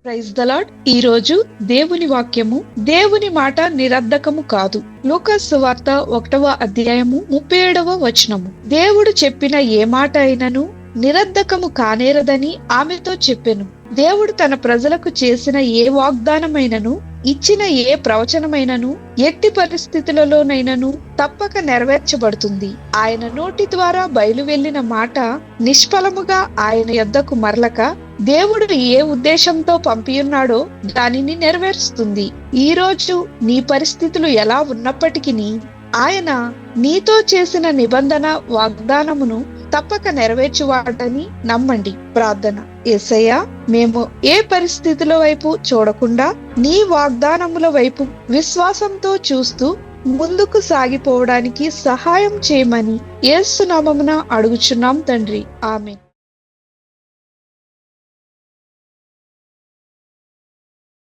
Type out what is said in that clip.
Praise the lord. ఈ రోజు దేవుని వాక్యము, దేవుని మాట నిరర్ధకము కాదు. లూకాసు సువార్త 1వ అధ్యాయము 37వ వచనము. దేవుడు చెప్పిన ఏ మాట అయినను నిరర్ధకము కానేరదని ఆమెతో చెప్పెను. దేవుడు తన ప్రజలకు చేసిన ఏ వాగ్దానమైనను, ఇచ్చిన ఏ ప్రవచనమైనను ఎట్టి పరిస్థితులలోనైనను తప్పక నెరవేర్చబడుతుంది. ఆయన నోటి ద్వారా బయలువెళ్లిన మాట నిష్ఫలముగా ఆయన యొద్దకు మరలక, దేవుడు ఏ ఉద్దేశంతో పంపియున్నాడో దానిని నెరవేరుస్తుంది. ఈ రోజు నీ పరిస్థితులు ఎలా ఉన్నప్పటికీ ఆయన నీతో చేసిన నిబంధన వాగ్దానమును తప్పక నెరవేర్చువాడని నమ్మండి. ప్రార్థన. యేసయ్యా, మేము ఏ పరిస్థితుల వైపు చూడకుండా నీ వాగ్దానముల వైపు విశ్వాసంతో చూస్తూ ముందుకు సాగిపోవడానికి సహాయం చేయమని యేసు నామమున అడుగుచున్నాం తండ్రి. ఆమేన్.